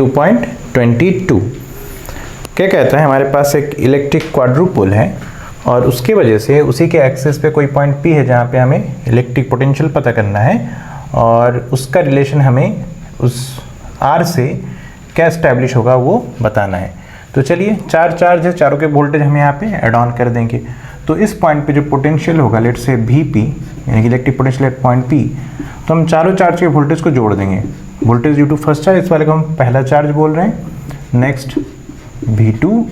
2.22। क्या कहता है, हमारे पास एक इलेक्ट्रिक क्वाड्रुपोल है और उसकी वजह से उसी के एक्सिस पे कोई पॉइंट P है जहाँ पे हमें इलेक्ट्रिक पोटेंशियल पता करना है और उसका रिलेशन हमें उस R से क्या स्टैब्लिश होगा वो बताना है। तो चलिए, चार चार्ज है, चारों के वोल्टेज हम यहाँ पे ऐड ऑन कर देंगे। तो इस पॉइंट पे जो पोटेंशियल होगा, लेट से Vp यानी कि electric potential at point P, तो हम चारों चार्ज के वोल्टेज को जोड़ देंगे। Voltage due to first charge, इस वाले को हम पहला चार्ज बोल रहे हैं। Next V2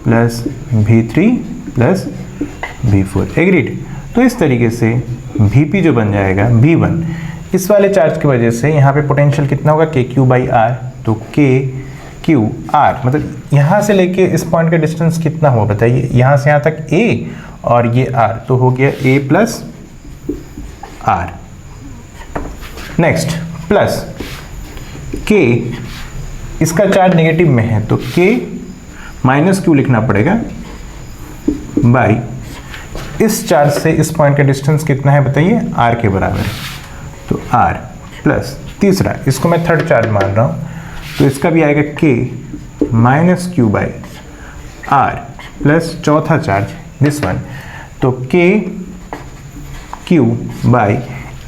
plus V3 plus V4, agreed. तो इस तरीके से Vp जो बन जाएगा V1, इस वाले चार्ज की वजह से यहाँ पे पोटेंशियल कितना होगा, KQ/R। तो KQR मतलब यहाँ से लेके इस पॉइंट का डिस्टेंस कितना हुआ बताइए, यहाँ से यहाँ तक A और ये R, तो हो गया A plus R। Next plus K, इसका चार्ज नेगेटिव में है तो K माइनस Q लिखना पड़ेगा बाई इस चार्ज से इस पॉइंट का डिस्टेंस कितना है बताइए, R के बराबर है, तो R प्लस तीसरा, इसको मैं थर्ड चार्ज मान रहा हूँ, तो इसका भी आएगा K minus Q by R plus चौथा चार्ज दिस वन, तो K Q बाई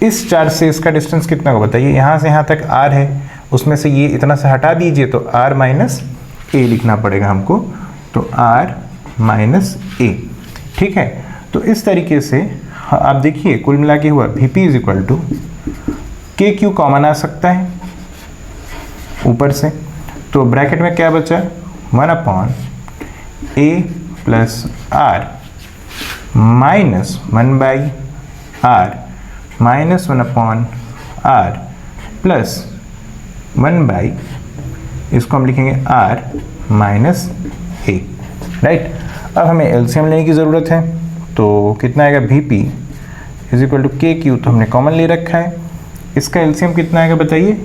इस चार्ज से इसका डिस्टेंस कितना होगा बताइए, यहाँ से यहाँ तक R है, उसमें से ये इतना सा हटा दीजिए तो R माइनस A लिखना पड़ेगा हमको, तो R माइनस A। ठीक है, तो इस तरीके से आप देखिए कुल मिला के हुआ Vp is equal to KQ common आ सकता है ऊपर से, तो ब्रैकेट में क्या बचा, 1/A plus R minus 1/R minus 1/R plus 1/, इसको हम लिखेंगे R माइनस A, राइट। अब हमें एलसीएम लेने की ज़रूरत है, तो कितना आएगा, Vp is equal to KQ, तो हमने कॉमन ले रखा है, इसका एलसीएम कितना आएगा बताइए,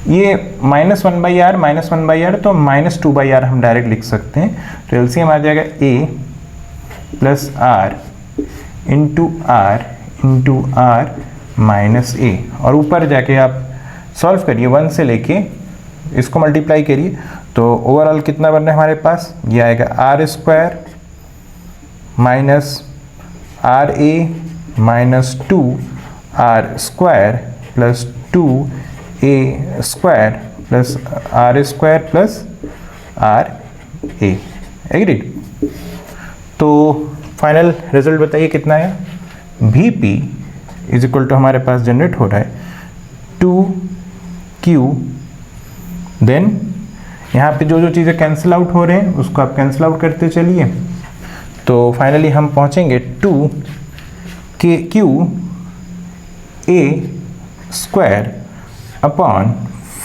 ये माइनस 1/R तो माइनस 2/R हम डायरेक्ट लिख सकते हैं, तो एलसीएम आ जाएगा A plus R into R minus A, और ऊपर जाके आप सॉल्व करिए 1 से लेके इसको मल्टीप्लाई करिए, तो ओवरऑल कितना बन रहा है हमारे पास, ये आएगा R² minus RA minus 2R² plus 2A² plus R² plus RA, agreed. तो फाइनल रिजल्ट बताइए कितना आया, Vp इज इक्वल टू हमारे पास जनरेट हो रहा है 2Q, देन यहाँ पे जो जो चीज़ें कैंसिल आउट हो रहे हैं उसको आप कैंसिल आउट करते चलिए, तो फाइनली हम पहुँचेंगे 2KQ A² upon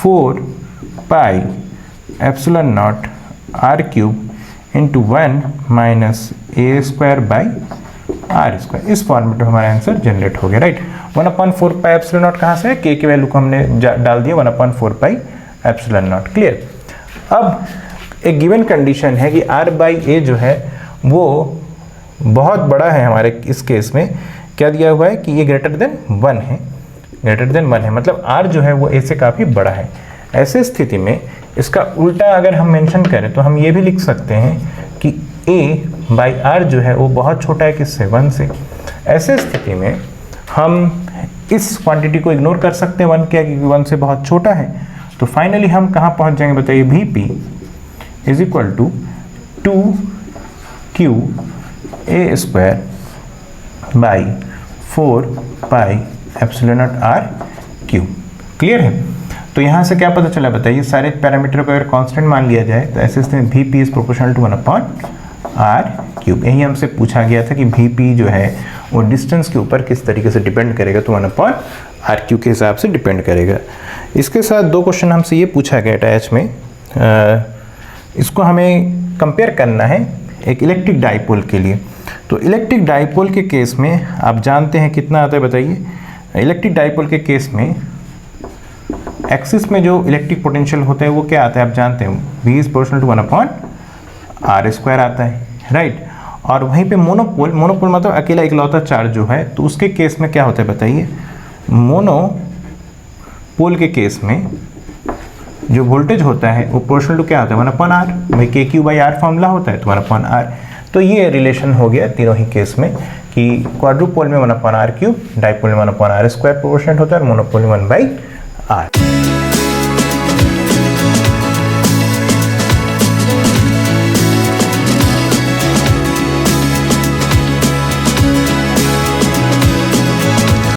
4πε0 R³ into 1 minus A² by R²। इस फॉर्मेट में हमारा आंसर जनरेट हो गया, राइट। 1/4πε0 कहाँ से है, K की वैल्यू को हमने डाल दिया 1/4πε0, क्लियर। अब एक गिवन कंडीशन है कि R/A जो है वो बहुत बड़ा है हमारे इस केस में, क्या दिया हुआ है कि ये ग्रेटर देन 1 है, मतलब R जो है वो A से काफ़ी बड़ा है। ऐसे स्थिति में इसका उल्टा अगर हम मेंशन करें तो हम ये भी लिख सकते हैं कि A/R जो है वो बहुत छोटा है किससे, 1 से। ऐसे स्थिति में हम इस क्वांटिटी को इग्नोर कर सकते हैं 1 क्या, क्योंकि 1 से बहुत छोटा है। तो फाइनली हम कहाँ पहुँच जाएंगे बताइए, Vp is equal to 2Q A² by 4πε0 R³, clear है। तो यहाँ से क्या पता चला बताइए, सारे पैरामीटर को अगर कांस्टेंट मान लिया जाए तो ऐसे स्थिति में Vp is proportional to 1/R³। यही हमसे पूछा गया था कि Vp जो है वो डिस्टेंस के ऊपर किस तरीके से डिपेंड करेगा, तो 1/R³ के हिसाब से डिपेंड करेगा। इसके साथ 2 क्वेश्चन हमसे ये पूछा गया अटैच में, इसको हमें कंपेयर करना है एक इलेक्ट्रिक डाइपोल के लिए। तो इलेक्ट्रिक डाइपोल के केस में आप जानते हैं कितना आता है बताइए, इलेक्ट्रिक डाइपोल के केस में एक्सिस में जो इलेक्ट्रिक पोटेंशियल होता है वो क्या आता है आप जानते हैं, V is proportional to 1/R² आता है, राइट। और वहीं पे मोनोपोल मतलब अकेला इकलौता चार्ज जो है, तो उसके केस में क्या होता है बताइए, मोनोपोल के केस में जो वोल्टेज होता है वो प्रोपोर्शनल टू क्या होता है 1/r, भाई KQ/R फॉर्मूला होता है तो 1/r। तो ये रिलेशन हो गया तीनों ही केस में कि क्वाड्रुपोल में 1/r क्यूब, डाइपोल में 1/r स्क्वायर प्रोपोर्शनल होता है और मोनोपोल में 1/r